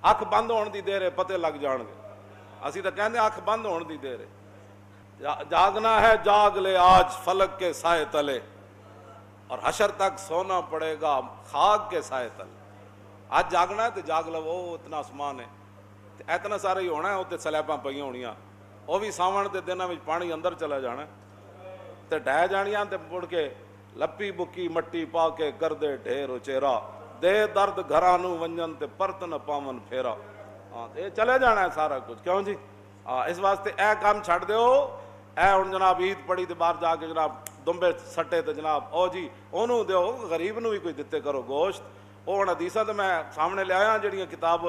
اکھ بند ہونے دی دیر ہے پتے لگ جان گے. اسی تو کہنے اکھ بند ہونے دی دیر ہے. جاگنا ہے جاگ لے آج فلک کے سائے تلے, اور حشر تک سونا پڑے گا خاک کے سائے تلے. آج جاگنا ہے تو جاگ لو, وہ اتنا آسمان ہے اتنا سارا ہی ہونا ہے. اتنے سلیباں پہ ہونیاں, وہ بھی ساون کے دنوں میں پانی اندر چلا جانا تے ڈہ جانیاں تے مڑ کے لپی بکی مٹی پا کے کر دے ڈھیر اچیرا, دے درد گھرانو ونجن تے پرت نہ پاون پھیرا. ہاں یہ چلے جانا ہے سارا کچھ, کیوں جی؟ اس واسطے اے کام چھڑ دیو. اے ہن جناب عید پڑی تے باہر جا کے جناب دمبے سٹے تے جناب او جی اونوں دیو, غریب نو بھی کوئی دتے کرو گوشت. وہ ہن حدیثاں تے میں سامنے لے آیا جڑیاں کتاب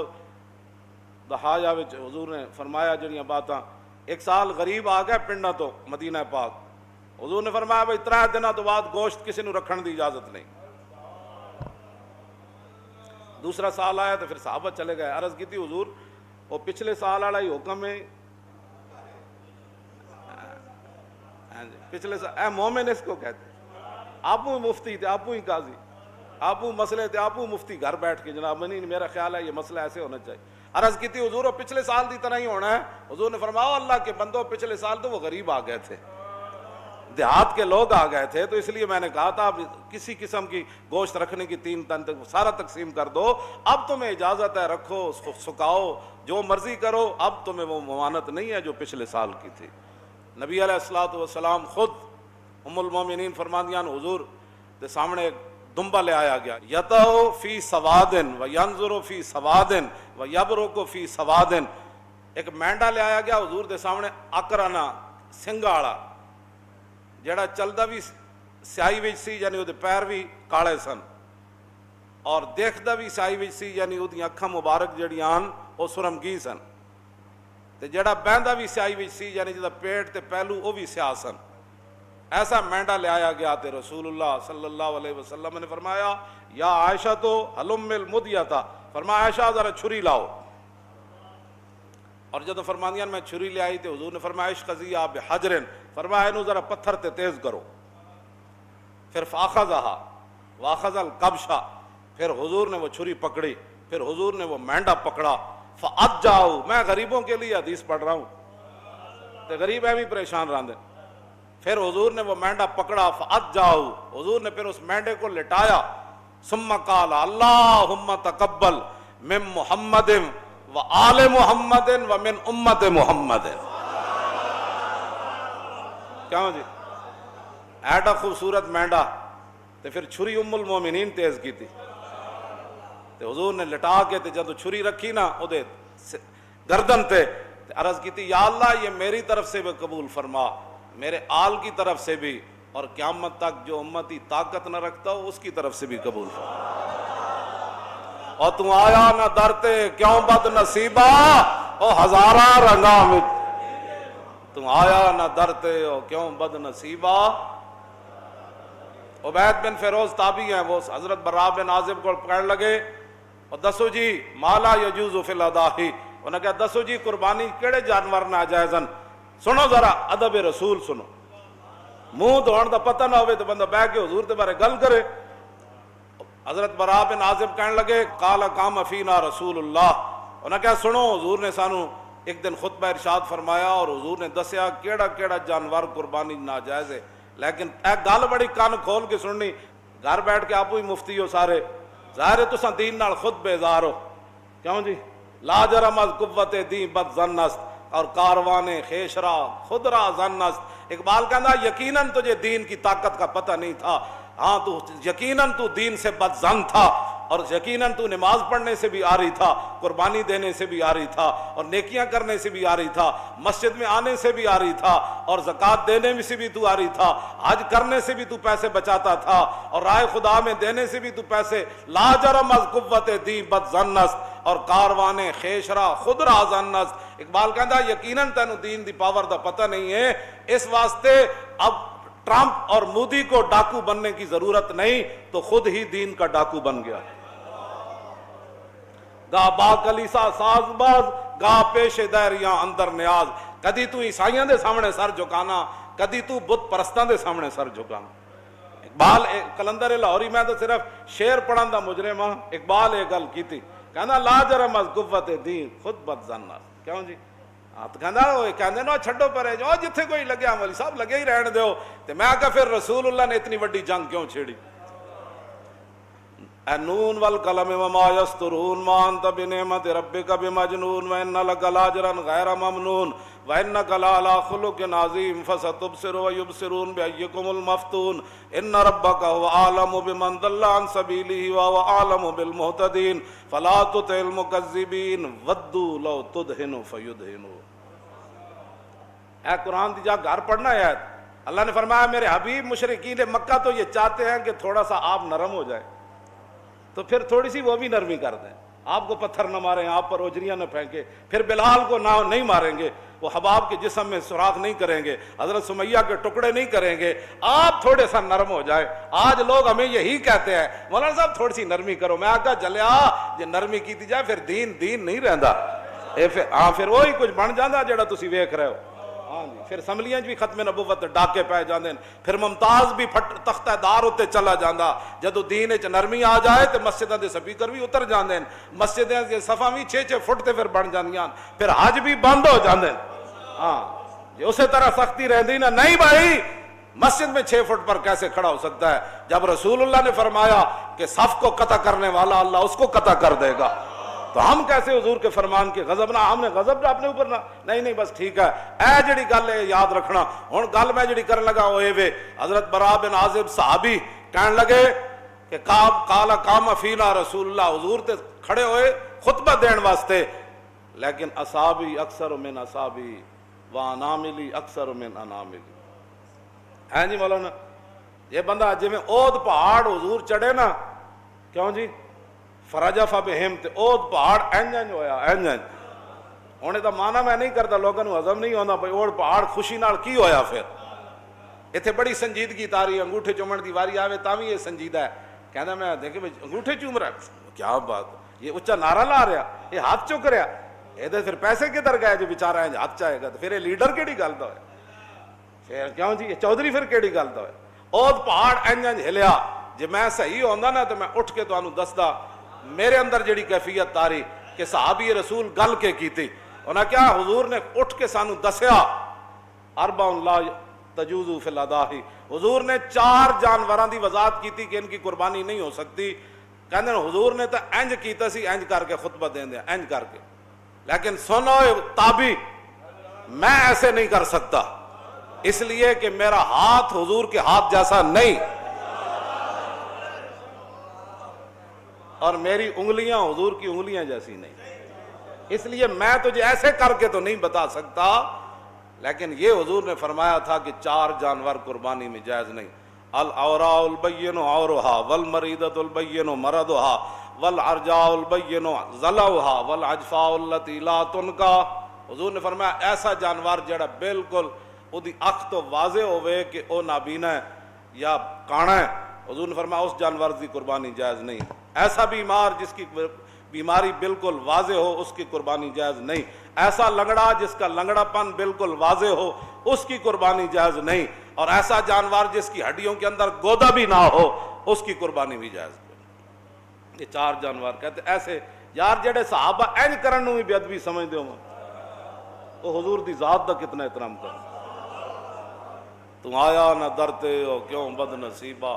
دہایا وچ حضور نے فرمایا جڑیاں باتاں. ایک سال غریب آ گیا پنڈاں تو مدینہ پاک, حضور نے فرمایا بھائی 3 دنوں تو بعد گوشت کسی نو رکھن دی اجازت نہیں. دوسرا سال آیا تو پھر صحابہ چلے گئے, عرض کی تھی حضور وہ پچھلے سال والا ہی حکم ہے, پچھلے سال اے مومن اس کو کہتے ہیں. آپو مفتی تھے, آپو ہی قاضی, آپو مسئلے تھے, آپو مفتی گھر بیٹھ کے جناب نہیں میرا خیال ہے یہ مسئلہ ایسے ہونا چاہیے. عرض کی تھی حضور وہ پچھلے سال دی طرح ہی ہونا ہے. حضور نے فرمایا اللہ کے بندوں پچھلے سال تو وہ غریب آ گئے تھے, دیہات کے لوگ آ گئے تھے, تو اس لیے میں نے کہا تھا کسی قسم کی گوشت رکھنے کی 3 تن تک سارا تقسیم کر دو. اب تمہیں اجازت ہے, رکھو اس کو سکھاؤ جو مرضی کرو, اب تمہیں وہ ممانت نہیں ہے جو پچھلے سال کی تھی. نبی علیہ الصلوۃ والسلام خود ام المومنین فرماندیاں حضور کے سامنے ایک دمبا لے آیا گیا, یتو فی سوادن و ینظر فی سوادن و یبرک فی سوادن. ایک مینڈا لے آیا گیا حضور کے سامنے اکرانا سنگا والا, جڑا چلدا بھی سیاہی وچ سی یعنی وہ پیر بھی کالے سن, اور دیکھدا بھی سیاہی وچ سی یعنی وہ اکھاں مبارک جڑیاں وہ سرمگی سن, تے جڑا بہندا بھی سیاہی وچ سی یعنی جدا پیٹ تے پہلو وہ بھی سیاہ سن. ایسا مینڈا لے آیا گیا تے رسول اللہ صلی اللہ علیہ وسلم نے فرمایا یا عائشہ تو حلم المدیتا, فرمایا عائشہ ذرا چھری لاؤ. اور جب فرماندیاں میں چھری لے آئی تے حضور نے فرمایا اشقضیہ بحجرن, فرمایا انہوں ذرا پتھر تے تیز کرو. پھر فاخذہا واخذ القبشہ, پھر حضور نے وہ چھری پکڑی, پھر حضور نے وہ مینڈا پکڑا. فاجاؤ, میں غریبوں کے لیے حدیث پڑھ رہا ہوں تے غریب ایویں پریشان رہندے. پھر حضور نے وہ مینڈا پکڑا, فاجاؤ, حضور نے پھر اس مینڈے کو لٹایا. ثم قال اللہم تقبل من محمد و آل محمد و من امت محمد. کیوں جی ایڈا خوبصورت مینڈا, تے پھر چھری ام المومنین تیز کی تھی, تے حضور نے لٹا کے تے جب چھری رکھی نا او دے گردن تے عرض کی تھی یا اللہ یہ میری طرف سے بھی قبول فرما, میرے آل کی طرف سے بھی, اور قیامت تک جو امتی طاقت نہ رکھتا ہو اس کی طرف سے بھی قبول فرما. اور تم آیا نہ درتے کیوں بد نصیبہ او ہزارہ رنگاں وچ, تم آیا نہ درتے او کیوں بد نصیبہ. عبید بن فیروز تابعی ہیں, وہ حضرت برا بن عازب کو پکڑ لگے اور دسو جی مالا یجوز فی الاداہی, انہوں نے کہا دسو جی قربانی کیڑے جانور ناجائزن, سنو ذرا ادب رسول سنو, منہ دھوڑ دا پتہ نہ ہوئے تو بندہ بیٹھ کے حضور دے بارے گل کرے. حضرت برا بن عازب کہنے لگے قال قام فینا رسول اللہ, انہوں نے کہا سنو حضور نے سانو ایک دن خطبہ ارشاد فرمایا اور حضور نے دسیا کیڑا کیڑا جانور قربانی ناجائز ہے, لیکن اے گل بڑی کان کھول کے سننی. گھر بیٹھ کے آپ ہی مفتی ہو سارے, ظاہر تساں دین نال خود بیزار ہو, کیوں جی لا جرم از قوت دین بد ظن است اور کاروان خیشرا خود را ظن است. اقبال کہنا یقیناً تجھے دین کی طاقت کا پتہ نہیں تھا, ہاں تو یقیناً تو دین سے بد ظن تھا, اور یقیناً تو نماز پڑھنے سے بھی آ رہی تھا, قربانی دینے سے بھی آ رہی تھا, اور نیکیاں کرنے سے بھی آ رہی تھا, مسجد میں آنے سے بھی آ رہی تھا, اور زکوٰۃ دینے میں سے بھی تو آ رہی تھا, حج کرنے سے بھی تو پیسے بچاتا تھا, اور رائے خدا میں دینے سے بھی تو پیسے. لا جرم از قوت دی بد ظن است اور کاروان خیشرا خود را ظن است. اقبال کہتا یقیناً تینوں دین دی پاور دا پتہ نہیں ہے, اس واسطے اب ٹرمپ اور مودی کو ڈاکو بننے کی ضرورت نہیں, تو خود ہی دین کا ڈاکو بن گیا. گا با کلیسا ساز باز گا پیش دہریاں اندر نیاز. کدی تو عیسائیاں دے سامنے سر جھکانا, کدی تو بت پرستاں دے سامنے سر جھکانا. اقبال کلندر لاہوری میں تو صرف شعر پڑھن دا مجرم ہاں, اقبال یہ گل کی تھی. کہنا لا جرم از قوت دین خود بد زن کیوں جی تو کہندے نا چھڈو پرے جو جتھے کوئی لگیا مولی صاحب لگے ہی رہن دیو تے میں کہا پھر رسول اللہ نے اتنی وڈی جنگ کیوں چھیڑی اے نون والقلم وما یسطرون ما انت بنعمت ربک بمجنون وان لک لاجرا غیر ممنون وانک لعلی خلق عظیم فستبصر ویبصرون بایکم المفتون ان ربک هو اعلم بمن ضل عن سبیلہ وهو اعلم بالمہتدین فلا تطع المکذبین ودوا لو تدہن فیدہنون۔ اے قرآن دی جا گھر پڑھنا ہے اللہ نے فرمایا میرے حبیب مشرکین مکہ تو یہ چاہتے ہیں کہ تھوڑا سا آپ نرم ہو جائے تو پھر تھوڑی سی وہ بھی نرمی کر دیں، آپ کو پتھر نہ ماریں، آپ پر اوجریاں نہ پھینکیں، پھر بلال کو نہیں ماریں گے، وہ حباب کے جسم میں سوراخ نہیں کریں گے، حضرت سمیہ کے ٹکڑے نہیں کریں گے، آپ تھوڑے سا نرم ہو جائے۔ آج لوگ ہمیں یہی کہتے ہیں مولانا صاحب تھوڑی سی نرمی کرو، میں آقا جلیا جے نرمی کیتی جائے پھر دین نہیں رہندا، پھر وہی کچھ بن جاندہ جڑا تسی ویکھ رہے ہو۔ ہاں جی پھر اسمبلیاں بھی ختم نبوت ڈاکے پائے جاندے، پھر ممتاز بھی تختہ دار ہوتے چلا جاندہ، جدو دین وچ نرمی آ جائے تو مسجداں دے سپیکر بھی اتر جاندے، مسجداں دے صفاں بھی 6-6 فٹ تے پھر بن جاندیاں، پھر حج بھی بند ہو جاندے۔ ہاں جی اسی طرح سختی رہندی نا، نہیں بھائی مسجد میں 6 فٹ پر کیسے کھڑا ہو سکتا ہے؟ جب رسول اللہ نے فرمایا کہ صف کو قطع کرنے والا اللہ اس کو قطع کر دے گا، تو ہم کیسے حضور کے فرمان کے غضب نہ، ہم نے غضب اپنے اوپر نہ، نہیں بس ٹھیک ہے۔ اے جڑی گل ہے یاد رکھنا، ہن گل میں جڑی کرن لگا ہوئے وے حضرت براء بن عازب صحابی کہن لگے کہ قال قام فینا رسول اللہ، حضور تے کھڑے ہوئے خطبہ دین واسطے، لیکن اصحابی اکثر من اصحابی واناملی اکثر من اناملی۔ ہیں جی مولانا یہ بندہ جی میں اود پہاڑ حضور چڑھے نا، کیوں جی فرجف بہم تے اود پہاڑ انج ہویا انج ہونے دا مانا میں نہیں کرتا، لوگوں کو ہضم نہیں ہونا بھائی اود پہاڑ خوشی نال کی ہویا، پھر اتنے بڑی سنجیدگی تاری، انگوٹھے چومن دی واری آوے تاں بھی یہ سنجیدہ ہے، کہنا میں دیکھیں انگوٹھے چوم رہا ہے، کیا بات، یہ اچھا نعرہ لا رہا، یہ ہاتھ چک رہا، یہ پھر پیسے کدھر گئے جو بیچارہ ہے ہاتھ چاہے گا، تو پھر یہ لیڈر کیڑی گل دا ہے، پھر کیوں جی یہ چودھری پھر کیڑی گل دا ہے؟ اود پہاڑ انج ہلیا، جی میں صحیح ہوندا نا تو میں اٹھ کے تانوں دسدا میرے اندر جڑی کیفیت تاری کہ صحابی رسول گل کے کیتی، انہاں کیا حضور نے اٹھ کے سانو دسیا اربع لا تجوز فی الاضاحی، حضور نے 4 جانوراں دی وضاحت کیتی کہ ان کی قربانی نہیں ہو سکتی، کہندے حضور نے تو انج کیتا سی انج کر کے خطبہ دین دیا انج کر کے، لیکن سنو تابی میں ایسے نہیں کر سکتا، اس لیے کہ میرا ہاتھ حضور کے ہاتھ جیسا نہیں، اور میری انگلیاں حضور کی انگلیاں جیسی نہیں، اس لیے میں تجھے ایسے کر کے تو نہیں بتا سکتا، لیکن یہ حضور نے فرمایا تھا کہ 4 جانور قربانی میں جائز نہیں، العوراء البین عورها والمریضۃ البین مرضها والعرجاء البین ضلعها والعجفاء التي لا تنکا، حضور نے فرمایا ایسا جانور جڑا بالکل اودی اکھ تو واضح ہوئے کہ او نابینا ہے یا کانا ہے، حضور نے فرمایا اس جانور کی قربانی جائز نہیں، ایسا بیمار جس کی بیماری بالکل واضح ہو اس کی قربانی جائز نہیں، ایسا لنگڑا جس کا لنگڑا پن بالکل واضح ہو اس کی قربانی جائز نہیں، اور ایسا جانور جس کی ہڈیوں کے اندر گودا بھی نہ ہو اس کی قربانی بھی جائز نہیں۔ یہ 4 جانور کہتے ایسے یار جڑے صحابہ اینج کرن نوں بھی بے ادبی سمجھدے ہو، تو حضور دی ذات دا کتنا احترام کر، تو آیا نہ درتے ہو کیوں بد نصیبہ۔